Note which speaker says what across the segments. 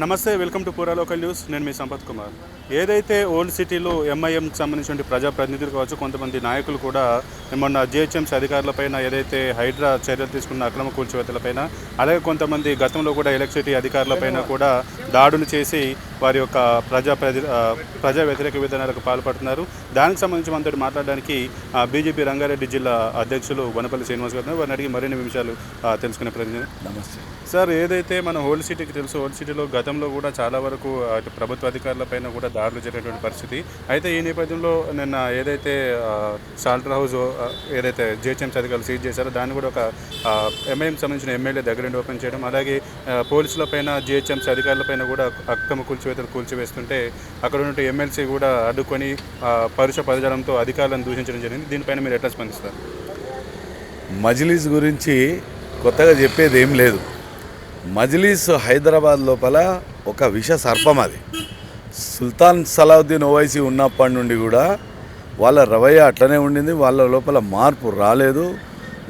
Speaker 1: నమస్తే, welcome to పూరా local news. నేను మీ సంపత్ కుమార్. ఏదైతే ఓల్డ్ సిటీలో ఎంఐఎంకి సంబంధించిన ప్రజాప్రతినిధులు కావచ్చు, కొంతమంది నాయకులు కూడా మొన్న జిహెచ్ఎంసీ అధికారులపైన ఏదైతే హైడ్రా చర్యలు తీసుకున్న అక్రమ కూల్చివేతలపైన, అలాగే కొంతమంది గతంలో కూడా ఎలక్ట్రిసిటీ అధికారులపైన కూడా దాడులు చేసి వారి యొక్క ప్రజా వ్యతిరేక విధానాలకు పాల్పడుతున్నారు. దానికి సంబంధించి మనతో మాట్లాడడానికి బీజేపీ రంగారెడ్డి జిల్లా అధ్యక్షులు వనపల్లి శ్రీనివాస్ గారు, వారిని అడిగి మరిన్ని విషయాలు తెలుసుకునే ప్రయత్నం.
Speaker 2: నమస్తే
Speaker 1: సార్, ఏదైతే మన ఓల్డ్ సిటీకి తెలుసు, ఓల్డ్ సిటీలో గతంలో కూడా చాలా వరకు అటు ప్రభుత్వ అధికారులపైన కూడా దాడులు జరిగినటువంటి పరిస్థితి. అయితే ఈ నేపథ్యంలో నిన్న ఏదైతే సాల్టర్ హౌస్ ఏదైతే జిహెచ్ఎంసీ అధికారులు సీజ్ చేశారో దాన్ని కూడా ఒక ఎంఐఎం సంబంధించిన ఎమ్మెల్యే దగ్గరుండి ఓపెన్ చేయడం, అలాగే పోలీసులపైన జిహెచ్ఎంసీ అధికారులపైన కూడా అక్రమ కూల్చివేతలు కూల్చివేస్తుంటే అక్కడ ఉన్న ఎమ్మెల్సీ కూడా అడ్డుకొని పరుష పదజాలంతో అధికారులను దూషించడం జరిగింది. దీనిపైన మీరు ఎట్లా స్పందిస్తారు?
Speaker 2: మజ్లిస్ గురించి కొత్తగా చెప్పేది ఏం లేదు. మజ్లిస్ హైదరాబాద్ లోపల ఒక విష సర్పం. అది సుల్తాన్ సలావుద్దీన్ ఓవైసీ ఉన్నప్పటి నుండి కూడా వాళ్ళ రవయ్య అట్లనే ఉండింది. వాళ్ళ లోపల మార్పు రాలేదు.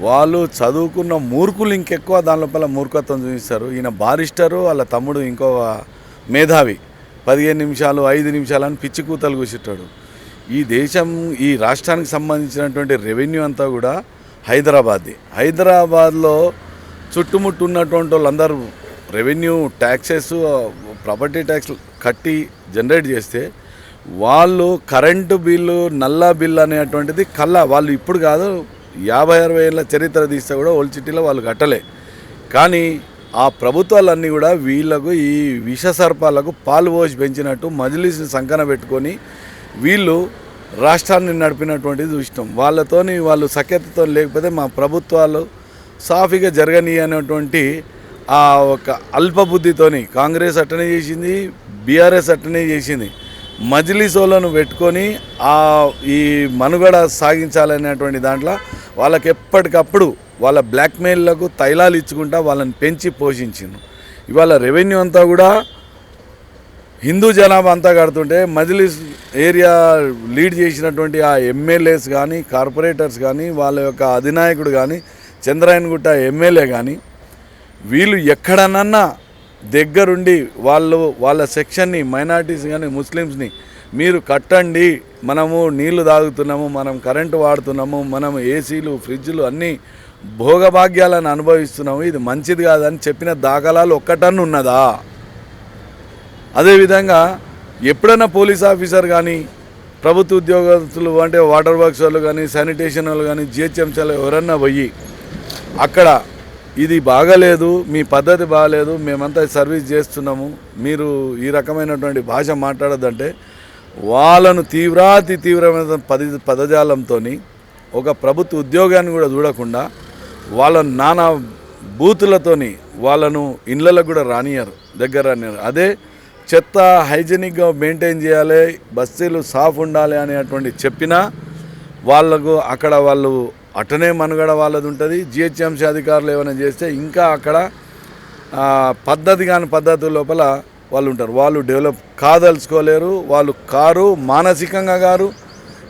Speaker 2: వాళ్ళు చదువుకున్న మూర్ఖులు ఇంకెక్కువ దాని లోపల మూర్ఖత్వం చూపిస్తారు. ఈయన బారిస్టరు, వాళ్ళ తమ్ముడు ఇంకో మేధావి. 15 నిమిషాలు 5 నిమిషాలు అని పిచ్చి కూతలు కూర్చుంటాడు. ఈ రాష్ట్రానికి సంబంధించినటువంటి రెవెన్యూ అంతా కూడా హైదరాబాద్లో చుట్టుముట్టు ఉన్నటువంటి వాళ్ళందరూ రెవెన్యూ ట్యాక్సెస్, ప్రాపర్టీ ట్యాక్స్ కట్టి జనరేట్ చేస్తే వాళ్ళు కరెంటు బిల్లు, నల్లా బిల్లు అనేటువంటిది వాళ్ళు ఇప్పుడు కాదు 50-60 ఏళ్ళ చరిత్ర తీస్తే కూడా ఓల్డ్ సిటీలో వాళ్ళు కట్టలే. కానీ ఆ ప్రభుత్వాలన్నీ కూడా వీళ్ళకు ఈ విష సర్పాలకు పాలు పోసి పెంచినట్టు మజ్లిస్ని సంకన పెట్టుకొని వీళ్ళు రాష్ట్రాన్ని నడిపినటువంటిది చూసినాం. వాళ్ళు సఖ్యతతో లేకపోతే మా ప్రభుత్వాలు సాఫీగా జరగనీయనటువంటి ఆ ఒక అల్పబుద్ధితోని కాంగ్రెస్ అట్టనే చేసింది, బీఆర్ఎస్ అట్టనే చేసింది. మజ్లిస్ వాళ్ళను పెట్టుకొని ఈ మనుగడ సాగించాలనేటువంటి దాంట్లో వాళ్ళకి ఎప్పటికప్పుడు వాళ్ళ బ్లాక్మెయిల్లకు తైలాలు ఇచ్చుకుంటా వాళ్ళని పెంచి పోషించింది. ఇవాళ రెవెన్యూ అంతా కూడా హిందూ జనాభా అంతా కడుతుంటే మజ్లిస్ ఏరియా లీడ్ చేసినటువంటి ఆ ఎమ్మెల్యేస్ కానీ, కార్పొరేటర్స్ కానీ, వాళ్ళ యొక్క అధినాయకుడు కానీ, చంద్రాయనగుట్ట ఎమ్మెల్యే కానీ వీళ్ళు ఎక్కడనన్నా దగ్గరుండి వాళ్ళ సెక్షన్ని, మైనారిటీస్ కానీ ముస్లిమ్స్ని మీరు కట్టండి, మనము నీళ్లు తాగుతున్నాము, మనం కరెంటు వాడుతున్నాము, మనం ఏసీలు, ఫ్రిడ్జ్లు అన్నీ భోగభాగ్యాలను అనుభవిస్తున్నాము, ఇది మంచిది కాదని చెప్పిన దాఖలాలు ఒక్కటన్ను ఉన్నదా? అదేవిధంగా ఎప్పుడైనా పోలీస్ ఆఫీసర్ కానీ, ప్రభుత్వ ఉద్యోగస్తులు అంటే వాటర్ వర్క్స్ వాళ్ళు కానీ, శానిటేషన్ వాళ్ళు కానీ, జిహెచ్ఎంసీలో ఎవరన్నా పోయి అక్కడ ఇది బాగలేదు, మీ పద్ధతి బాగలేదు, మేమంతా సర్వీస్ చేస్తున్నాము, మీరు ఈ రకమైనటువంటి భాష మాట్లాడద్దంటే వాళ్ళను తీవ్రమైన పదజాలంతో ఒక ప్రభుత్వ ఉద్యోగాన్ని కూడా చూడకుండా వాళ్ళను నానా బూతులతోని వాళ్ళను ఇళ్ళలకు కూడా రానియరు, దగ్గర రానియరు. అదే చెత్త హైజీనిక్గా మెయింటైన్ చేయాలి, బస్తీలు సాఫ్ ఉండాలి అనేటువంటి చెప్పినా వాళ్ళకు అక్కడ వాళ్ళు అటనే మనుగడ వాళ్ళది ఉంటుంది. జిహెచ్ఎంసీ అధికారులు ఏమైనా చేస్తే ఇంకా అక్కడ పద్ధతి లోపల వాళ్ళు ఉంటారు. వాళ్ళు డెవలప్ కాదలుచుకోలేరు, వాళ్ళు మానసికంగా కారు.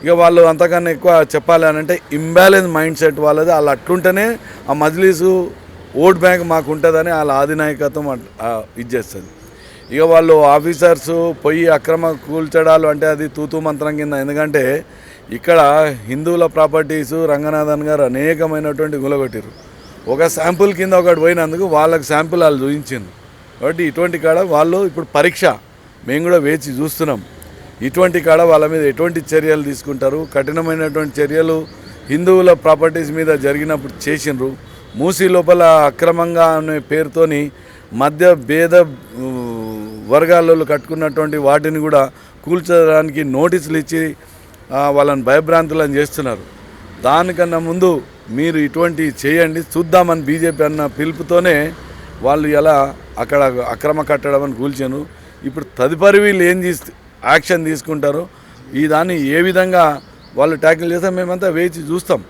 Speaker 2: ఇక వాళ్ళు అంతకన్నా ఎక్కువ చెప్పాలి అని అంటే ఇంబ్యాలెన్స్ మైండ్ సెట్ వాళ్ళది. వాళ్ళు అట్లుంటేనే ఆ మజ్లిసు ఓట్ బ్యాంక్ మాకు ఉంటుందని వాళ్ళ ఆధినాయకత్వం ఇచ్చేస్తుంది. ఇక వాళ్ళు ఆఫీసర్స్ పోయి అక్రమ కూల్చడాలు అంటే అది తూతూ మంత్రం కింద. ఎందుకంటే ఇక్కడ హిందువుల ప్రాపర్టీసు రంగనాథన్ గారు అనేకమైనటువంటి గులగొట్టారు. ఒక శాంపుల్ కింద ఒకటి పోయినందుకు వాళ్ళకి శాంపుల్ వాళ్ళు చూపించింది. కాబట్టి ఇటువంటి కాడ వాళ్ళు ఇప్పుడు పరీక్ష మేము కూడా వేచి చూస్తున్నాం. ఇటువంటి కాడ వాళ్ళ మీద ఎటువంటి చర్యలు తీసుకుంటారు, కఠినమైనటువంటి చర్యలు హిందువుల ప్రాపర్టీస్ మీద జరిగినప్పుడు చేసిండ్రు. మూసీ లోపల అక్రమంగా అనే పేరుతోని భేద వర్గాలలో కట్టుకున్నటువంటి వాటిని కూడా కూల్చడానికి నోటీసులు ఇచ్చి వాళ్ళని భయభ్రాంతులను చేస్తున్నారు. దానికన్నా ముందు మీరు ఇటువంటి చేయండి చూద్దామని బీజేపీ అన్న పిలుపుతోనే వాళ్ళు ఎలా అక్కడ అక్రమ కట్టడం అని కూల్చాను. ఇప్పుడు తదుపరి వీళ్ళు యాక్షన్ తీసుకుంటారో ఈ దాన్ని ఏ విధంగా వాళ్ళు ట్యాకిల్ చేస్తే మేమంతా వేచి చూస్తాం.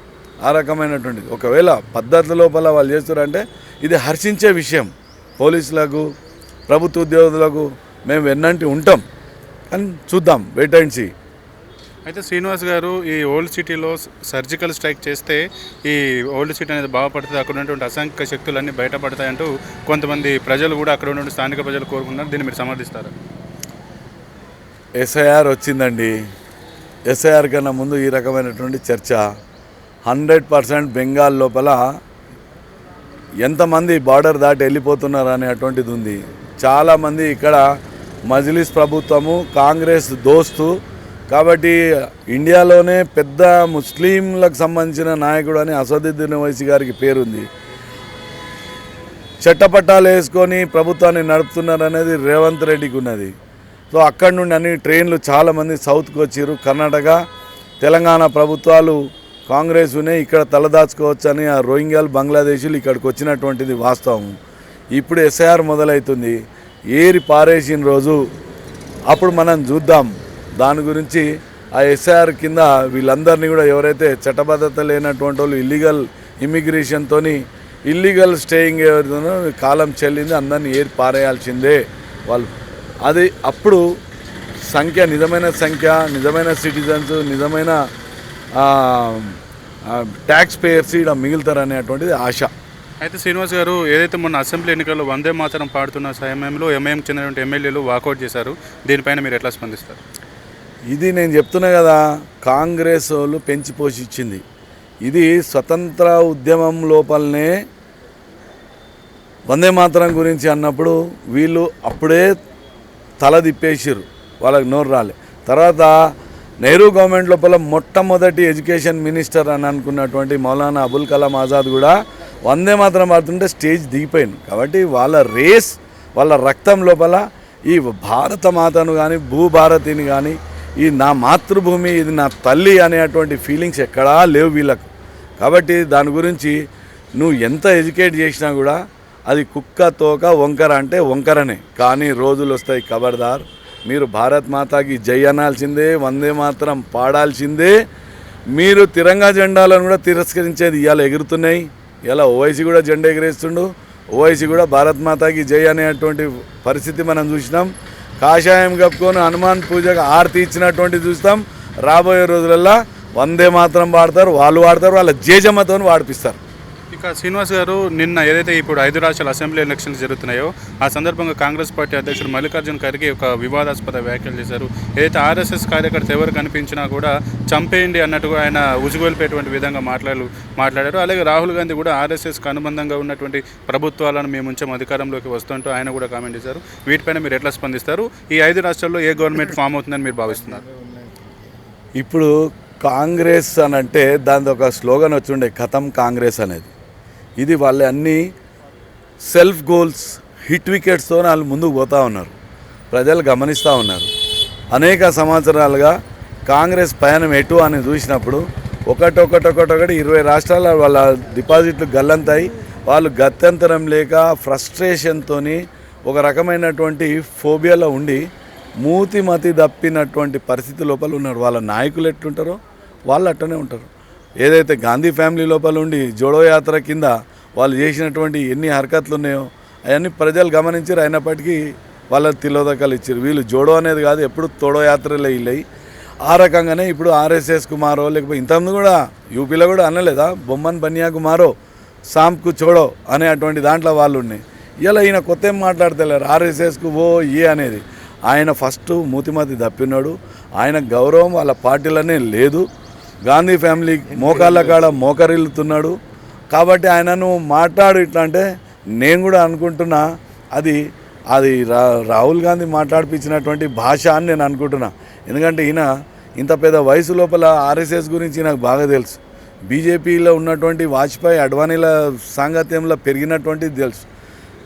Speaker 2: ఆ రకమైనటువంటిది ఒకవేళ పద్ధతి లోపల వాళ్ళు చేస్తారంటే ఇది హర్షించే విషయం. పోలీసులకు, ప్రభుత్వ ఉద్యోగులకు మేము వెన్నంటి ఉంటాం, కానీ చూద్దాం, వెయిట్ అండ్ సీ.
Speaker 1: అయితే శ్రీనివాస్ గారు ఈ ఓల్డ్ సిటీలో సర్జికల్ స్ట్రైక్ చేస్తే ఈ ఓల్డ్ సిటీ అనేది బాగుపడుతుంది, అక్కడ ఉన్నటువంటి అసంఖ్య శక్తులన్నీ బయటపడతాయంటూ కొంతమంది ప్రజలు కూడా అక్కడ ఉన్నటువంటి స్థానిక ప్రజలు కోరుకుంటున్నారు. దీన్ని మీరు సమర్థిస్తారు?
Speaker 2: ఎస్ఐఆర్ వచ్చిందండి. ఎస్ఐఆర్ కన్నా ముందు ఈ రకమైనటువంటి చర్చ 100% బెంగాల్ లోపల ఎంతమంది బార్డర్ దాటి వెళ్ళిపోతున్నారు అనేటువంటిది ఉంది. చాలామంది ఇక్కడ మజ్లిస్ ప్రభుత్వము కాంగ్రెస్ దోస్తు కాబట్టి ఇండియాలోనే పెద్ద ముస్లింలకు సంబంధించిన నాయకుడు అని అసదుద్దీన్ ఓవైసీ గారికి పేరుంది. చట్టపట్టాలు వేసుకొని ప్రభుత్వాన్ని నడుపుతున్నారు అనేది రేవంత్ రెడ్డికి ఉన్నది. సో అక్కడి నుండి అన్ని ట్రైన్లు చాలామంది సౌత్కి వచ్చారు. కర్ణాటక తెలంగాణ ప్రభుత్వాలు కాంగ్రెస్ ఉన్నాయి, ఇక్కడ తలదాచుకోవచ్చు అని ఆ రోహింగ్యాలు బంగ్లాదేశీలు ఇక్కడికి వచ్చినటువంటిది వాస్తవం. ఇప్పుడు ఎస్ఐఆర్ మొదలవుతుంది. ఏరి పారేసిన రోజు అప్పుడు మనం చూద్దాం. దాని గురించి ఆ ఎస్ఐఆర్ కింద వీళ్ళందరినీ కూడా ఎవరైతే చట్టబద్ధత లేనటువంటి వాళ్ళు ఇల్లీగల్ ఇమిగ్రేషన్తో ఇల్లీగల్ స్టేయింగ్ ఎవరితోనో కాలం చెల్లింది, అందరినీ ఏరి పారేయాల్సిందే వాళ్ళు. అది అప్పుడు సంఖ్య నిజమైన సిటిజన్స్, నిజమైన ట్యాక్స్ పేయర్స్ ఇక్కడ మిగులుతారనేటువంటిది ఆశ.
Speaker 1: అయితే శ్రీనివాస్ గారు, ఏదైతే మొన్న అసెంబ్లీ ఎన్నికల్లో వందే మాతరం పాడుతున్న సమయంలో ఎంఐఎం చెందినటువంటి ఎమ్మెల్యేలు వాకౌట్ చేశారు, దీనిపైన మీరు ఎట్లా స్పందిస్తారు?
Speaker 2: ఇది నేను చెప్తున్నా కదా, కాంగ్రెస్ వాళ్ళు పెంచి పోషించింది. ఇది స్వతంత్ర ఉద్యమం లోపలనే వందే మాతరం గురించి అన్నప్పుడు వీళ్ళు అప్పుడే తల తిప్పేసారు, వాళ్ళకి నోరు రాలే. తర్వాత నెహ్రూ గవర్నమెంట్ లోపల మొట్టమొదటి ఎడ్యుకేషన్ మినిస్టర్ అని అనుకున్నటువంటి మౌలానా అబుల్ కలాం ఆజాద్ కూడా వందే మాతరం ఆడుతుంటే స్టేజ్ దిగిపోయింది. కాబట్టి వాళ్ళ రేస్, వాళ్ళ రక్తం లోపల ఈ భారత మాతను కానీ భూభారతిని కానీ ఈ నా మాతృభూమి, ఇది నా తల్లి అనేటువంటి ఫీలింగ్స్ ఎక్కడా లేవు వీళ్ళకు. కాబట్టి దాని గురించి నువ్వు ఎంత ఎడ్యుకేట్ చేసినా కూడా అది కుక్క తోక వంకర అంటే వంకరనే. కానీ రోజులు వస్తాయి, ఖబర్దార్, మీరు భారత్ మాతాకి జై అనాల్సిందే, వందే మాతరం పాడాల్సిందే. మీరు తిరంగా జెండాలను కూడా తిరస్కరించేది ఇవాళ ఎగురుతున్నాయి. ఇలా ఓవైసీ కూడా జెండా ఎగిరేస్తుండు, ఓవైసీ కూడా భారత్ మాతాకి జై అనేటువంటి పరిస్థితి మనం చూసినాం. కాషాయం కప్పుకొని హనుమాన్ పూజకు ఆరతి ఇచ్చినటువంటి చూస్తాం. రాబోయే రోజులల్లో వందే మాతరం వాడతారు, వాళ్ళు వాడతారు, వాళ్ళ జేజమ్మతో వాడిపిస్తారు.
Speaker 1: ఇక శ్రీనివాస్ గారు, నిన్న ఏదైతే ఇప్పుడు 5 రాష్ట్రాల అసెంబ్లీ ఎలక్షన్స్ జరుగుతున్నాయో ఆ సందర్భంగా కాంగ్రెస్ పార్టీ అధ్యక్షుడు మల్లికార్జున ఖర్గే ఒక వివాదాస్పద వ్యాఖ్యలు చేశారు. ఏదైతే ఆర్ఎస్ఎస్ కార్యకర్త ఎవరు కనిపించినా కూడా చంపేయండి అన్నట్టుగా ఆయన ఉజుగొలిపేటువంటి విధంగా మాట్లాడారు. అలాగే రాహుల్ గాంధీ కూడా ఆర్ఎస్ఎస్కి అనుబంధంగా ఉన్నటువంటి ప్రభుత్వాలను మేము ఉంచాం అధికారంలోకి వస్తుంటూ ఆయన కూడా కామెంట్ చేశారు. వీటిపైన మీరు ఎట్లా స్పందిస్తారు? ఈ 5 రాష్ట్రాల్లో ఏ గవర్నమెంట్ ఫామ్ అవుతుందని మీరు భావిస్తున్నారు?
Speaker 2: ఇప్పుడు కాంగ్రెస్ అని అంటే దాని ఒక స్లోగన్ వచ్చిండే, ఖతం కాంగ్రెస్ అనేది. ఇది వాళ్ళ అన్ని సెల్ఫ్ గోల్స్, హిట్ వికెట్స్తో వాళ్ళు ముందుకు పోతూ ఉన్నారు. ప్రజలు గమనిస్తూ ఉన్నారు. అనేక సంవత్సరాలుగా కాంగ్రెస్ పయనం ఎటు అని చూసినప్పుడు ఒకటి 20 రాష్ట్రాల వాళ్ళ డిపాజిట్లు గల్లంతాయి. వాళ్ళు గత్యంతరం లేక ఫ్రస్ట్రేషన్తో ఒక రకమైనటువంటి ఫోబియాలో ఉండి మూతిమతి తప్పినటువంటి పరిస్థితి లోపల ఉన్నారు. వాళ్ళ నాయకులు ఎట్లుంటారో వాళ్ళు అట్టనే ఉంటారు. ఏదైతే గాంధీ ఫ్యామిలీ లోపల ఉండి జోడో యాత్ర కింద వాళ్ళు చేసినటువంటి ఎన్ని హరకట్లు ఉన్నాయో అవన్నీ ప్రజలు గమనించారు. అయినప్పటికీ వాళ్ళ తిలోదకాలు ఇచ్చారు. వీళ్ళు జోడో అనేది కాదు, ఎప్పుడు తోడో యాత్రలే ఇల్లయి. ఆ రకంగానే ఇప్పుడు ఆర్ఎస్ఎస్ కుమారో లేకపోతే ఇంతకుముందు కూడా యూపీలో కూడా అనలేదా, బొమ్మన్ బనియా కుమారో సాంకు చోడో అనే అటువంటి దాంట్లో వాళ్ళు ఉన్నాయి. ఇలా ఈయన కొత్త ఏం మాట్లాడతలేరు, ఆర్ఎస్ఎస్కు ఓ ఏ అనేది. ఆయన ఫస్ట్ మూతిమతి తప్పినాడు. ఆయన గౌరవం వాళ్ళ పార్టీలనే లేదు. గాంధీ ఫ్యామిలీ మోకాళ్ళ కాడ మోకరిల్లుతున్నాడు. కాబట్టి ఆయనను మాట్లాడు ఇట్లా అంటే నేను కూడా అనుకుంటున్నా అది రాహుల్ గాంధీ మాట్లాడిపించినటువంటి భాష అని నేను అనుకుంటున్నా. ఎందుకంటే ఈయన ఇంత పెద్ద వయసు లోపల ఆర్ఎస్ఎస్ గురించి నాకు బాగా తెలుసు. బీజేపీలో ఉన్నటువంటి వాజ్పేయి అడ్వానీల సాంగత్యంలో పెరిగినటువంటిది తెలుసు.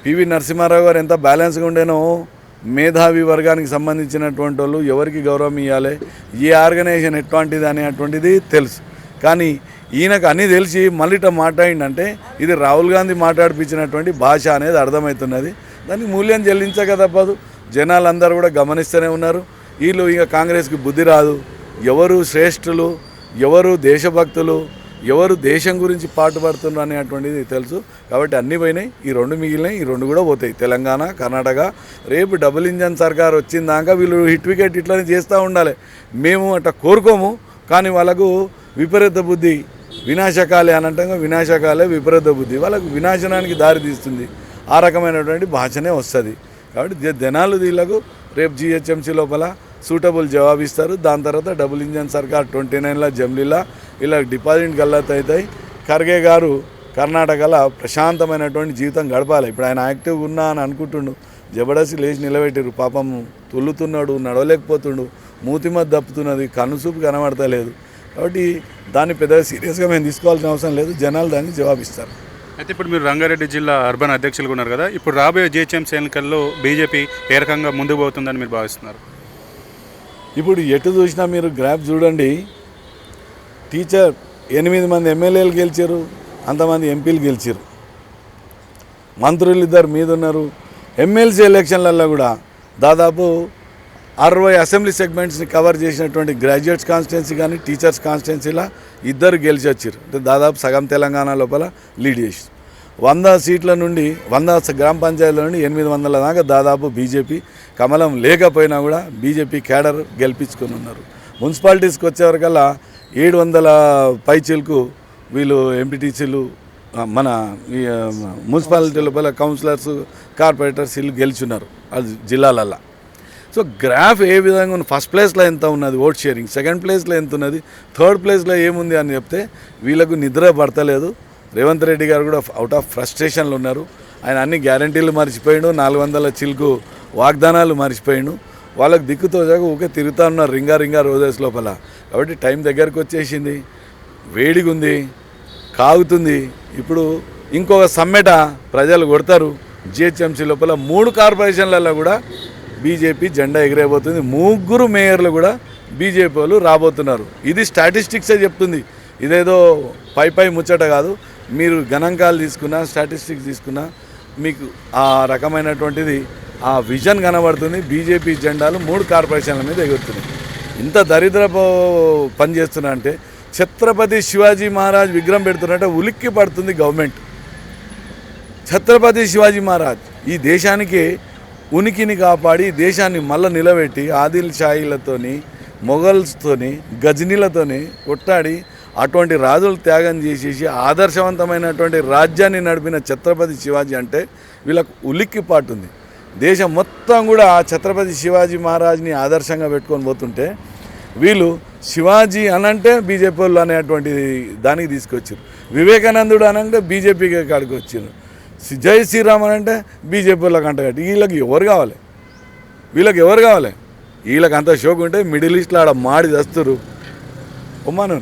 Speaker 2: పివి నరసింహారావు గారు ఎంత బ్యాలెన్స్గా ఉండేనో, మేధావి వర్గానికి సంబంధించినటువంటి వాళ్ళు ఎవరికి గౌరవం ఇవ్వాలి, ఏ ఆర్గనైజేషన్ ఎటువంటిది అనేటువంటిది తెలుసు. కానీ ఈయనకు అన్నీ తెలిసి మళ్ళీట మాట్లాడిందంటే ఇది రాహుల్ గాంధీ మాట్లాడిపించినటువంటి భాష అనేది అర్థమవుతున్నది. దానికి మూల్యం చెల్లించక తప్పదు. జనాలందరూ కూడా గమనిస్తూనే ఉన్నారు. వీళ్ళు ఇక కాంగ్రెస్కి బుద్ధి రాదు. ఎవరు శ్రేష్ఠులు, ఎవరు దేశభక్తులు, ఎవరు దేశం గురించి పాటుపడుతున్నారు అనేటువంటిది తెలుసు. కాబట్టి అన్నీ పోయినాయి, ఈ 2 మిగిలినాయి, ఈ 2 కూడా పోతాయి. తెలంగాణ, కర్ణాటక రేపు డబుల్ ఇంజన్ సర్కార్ వచ్చిందాక వీళ్ళు హిట్ వికెట్ ఇట్లనే చేస్తూ ఉండాలి. మేము అట్లా కోరుకోము, కానీ వాళ్ళకు విపరీత బుద్ధి, వినాశకాలే అని అంటాం. వినాశకాలే విపరీత బుద్ధి వాళ్ళకు వినాశనానికి దారి తీస్తుంది. ఆ రకమైనటువంటి భాషనే వస్తుంది. కాబట్టి జనాలు వీళ్ళకు రేపు జిహెచ్ఎంసీ లోపల సూటబుల్ జవాబు ఇస్తారు. దాని తర్వాత డబుల్ ఇంజన్ సర్కార్ 29ల జమ్లీలా ఇలా డిపాజిట్ గల్లత్ అవుతాయి. ఖర్గే గారు కర్ణాటకలో ప్రశాంతమైనటువంటి జీవితం గడపాలి. ఇప్పుడు ఆయన యాక్టివ్గా ఉన్నా అని అనుకుంటుండు, జబర్దస్త్ లేచి నిలబెట్టారు. పాపం తుల్లుతున్నాడు, నడవలేకపోతుండు, మూతిమద్ద దప్పుతున్నది, కనుసూపు కనబడతలేదు. కాబట్టి దాన్ని పెద్దగా సీరియస్గా మేము తీసుకోవాల్సిన అవసరం లేదు. జనాలు దానికి జవాబిస్తారు.
Speaker 1: అయితే ఇప్పుడు మీరు రంగారెడ్డి జిల్లా అర్బన్ అధ్యక్షులుగా ఉన్నారు కదా, ఇప్పుడు రాబోయే జిహెచ్ఎంసీ ఎన్నికల్లో బీజేపీ ఏ రకంగా ముందుకు పోతుందని మీరు భావిస్తున్నారు?
Speaker 2: ఇప్పుడు ఎటు చూసినా మీరు గ్రాఫ్ చూడండి. టీచర్ 8 మంది ఎమ్మెల్యేలు గెలిచారు, అంతమంది ఎంపీలు గెలిచారు, మంత్రులు 2 మీద ఉన్నారు. ఎమ్మెల్సీ ఎలక్షన్లలో కూడా దాదాపు 60 అసెంబ్లీ సెగ్మెంట్స్ని కవర్ చేసినటువంటి గ్రాడ్యుయేట్స్ కాన్స్టిట్యున్సీ కానీ టీచర్స్ కాన్స్టిట్యున్సీలా 2 గెలిచి వచ్చారు. అంటే దాదాపు సగం తెలంగాణ లోపల లీడ్ చేసి 100 సీట్ల నుండి 100 గ్రామ పంచాయతీల నుండి 800 దాకా దాదాపు బీజేపీ కమలం లేకపోయినా కూడా బీజేపీ క్యాడర్ గెలిపించుకొని ఉన్నారు. మున్సిపాలిటీస్కి వచ్చేవరకల్లా 700 పైచీలకు వీళ్ళు ఎంపీటీసీలు మన మున్సిపాలిటీ లోపల కౌన్సిలర్స్, కార్పొరేటర్స్ వీళ్ళు గెలిచున్నారు అది జిల్లాలల్లో. సో గ్రాఫ్ ఏ విధంగా ఉంది, ఫస్ట్ ప్లేస్లో ఎంత ఉన్నది ఓట్ షేరింగ్, సెకండ్ ప్లేస్లో ఎంత ఉన్నది, థర్డ్ ప్లేస్లో ఏముంది అని చెప్తే వీళ్ళకు నిద్ర పడతలేదు. రేవంత్ రెడ్డి గారు కూడా అవుట్ ఆఫ్ ఫ్రస్ట్రేషన్లు ఉన్నారు. ఆయన అన్ని గ్యారంటీలు మర్చిపోయాడు, 400 చిలుకు వాగ్దానాలు మర్చిపోయాడు. వాళ్ళకి దిక్కుతో జాగా ఊకే తిరుగుతూ ఉన్నారు రింగా రోజెస్ లోపల. కాబట్టి టైం దగ్గరకు వచ్చేసింది, వేడిగా ఉంది, కాగుతుంది. ఇప్పుడు ఇంకొక సమ్మెట ప్రజలు కొడతారు. జిహెచ్ఎంసీ లోపల 3 కార్పొరేషన్లలో కూడా బీజేపీ జెండా ఎగిరేయబోతుంది. 3 మేయర్లు కూడా బీజేపీ వాళ్ళు రాబోతున్నారు. ఇది స్టాటిస్టిక్సే చెప్తుంది, ఇదేదో పై ముచ్చట కాదు. మీరు గణాంకాలు తీసుకున్నా, స్టాటిస్టిక్స్ తీసుకున్నా మీకు ఆ రకమైనటువంటిది ఆ విజన్ కనబడుతుంది. బీజేపీ జెండాలు 3 కార్పొరేషన్ల మీద ఎగురుతున్నాయి. ఇంత దరిద్ర పని చేస్తున్నా అంటే ఛత్రపతి శివాజీ మహారాజ్ విగ్రహం పెడుతున్నట్టే ఉలిక్కి పడుతుంది గవర్నమెంట్. ఛత్రపతి శివాజీ మహారాజ్ ఈ దేశానికి ఉనికిని కాపాడి దేశాన్ని మళ్ళీ నిలబెట్టి ఆదిల్ షాయిలతోని, మొఘల్స్తోని, గజనీలతోని కొట్టాడి అటువంటి రాజులు త్యాగం చేసేసి ఆదర్శవంతమైనటువంటి రాజ్యాన్ని నడిపిన ఛత్రపతి శివాజీ అంటే వీళ్ళకు ఉలిక్కి పాటుంది. దేశం మొత్తం కూడా ఆ ఛత్రపతి శివాజీ మహారాజ్ని ఆదర్శంగా పెట్టుకొని పోతుంటే వీళ్ళు శివాజీ అనంటే బీజేపీ వాళ్ళు అనేటువంటి దానికి తీసుకొచ్చారు. వివేకానందుడు అనంటే బీజేపీకి కాడికి వచ్చారు. జై శ్రీరామ్ అని అంటే బీజేపీ వాళ్ళకి అంటగట్టి. వీళ్ళకి ఎవరు కావాలి? వీళ్ళకి అంత షోకు ఉంటే మిడిల్ ఈస్ట్లో ఆడ మాడి దస్తురు ఒమ్మను.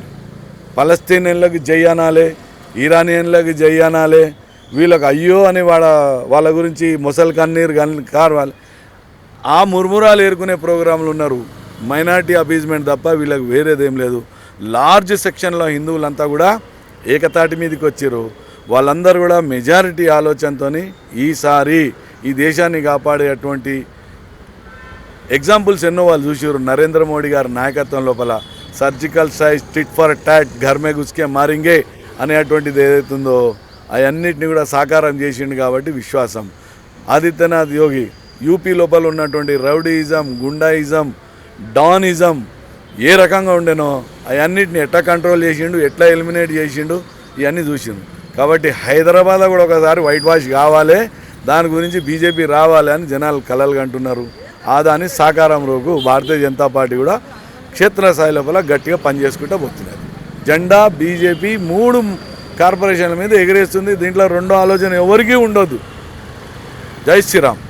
Speaker 2: పలస్తీనియన్లకు జై అనాలే, ఇరానియన్లకు జై అనాలే, వీళ్ళకి అయ్యో అని వాళ్ళ గురించి మొసలు కన్నీరు కార్వాలి. ఆ ముర్మురాలు ఏరుకునే ప్రోగ్రాంలు ఉన్నారు. మైనార్టీ అపీజ్మెంట్ తప్ప వీళ్ళకి వేరేదేం లేదు. లార్జ్ సెక్షన్లో హిందువులంతా కూడా ఏకతాటి మీదకి వచ్చారు. వాళ్ళందరూ కూడా మెజారిటీ ఆలోచనతో ఈసారి ఈ దేశాన్ని కాపాడేటువంటి ఎగ్జాంపుల్స్ ఎన్నో వాళ్ళు చూసారు. నరేంద్ర మోడీ గారి నాయకత్వం లోపల surgical strike, tit for attack, ఘర్ మే గుస్కే మారింగే అనేటువంటిది ఏదైతుందో అవన్నిటిని కూడా సాకారం చేసిండు. కాబట్టి విశ్వాసం. ఆదిత్యనాథ్ యోగి యూపీ లోపల ఉన్నటువంటి రౌడీయిజం, గుండాయిజం, డానిజం ఏ రకంగా ఉండేనో అవన్నిటిని ఎట్లా కంట్రోల్ చేసిండు, ఎట్లా ఎలిమినేట్ చేసిండు, ఇవన్నీ చూసిండు. కాబట్టి హైదరాబాద్లో కూడా ఒకసారి వైట్ వాష్ కావాలి, దాని గురించి బీజేపీ రావాలి అని జనాలు కలలు కంటున్నారు. దాని సాకారం రోజు భారతీయ జనతా పార్టీ కూడా క్షేత్రస్థాయి లోపల గట్టిగా పనిచేసుకుంటూ పోతున్నారు. జెండా బీజేపీ 3 కార్పొరేషన్ల మీద ఎగిరేస్తుంది. దీంట్లో రెండో ఆలోచన ఎవరికీ ఉండొద్దు. జై శ్రీరామ్.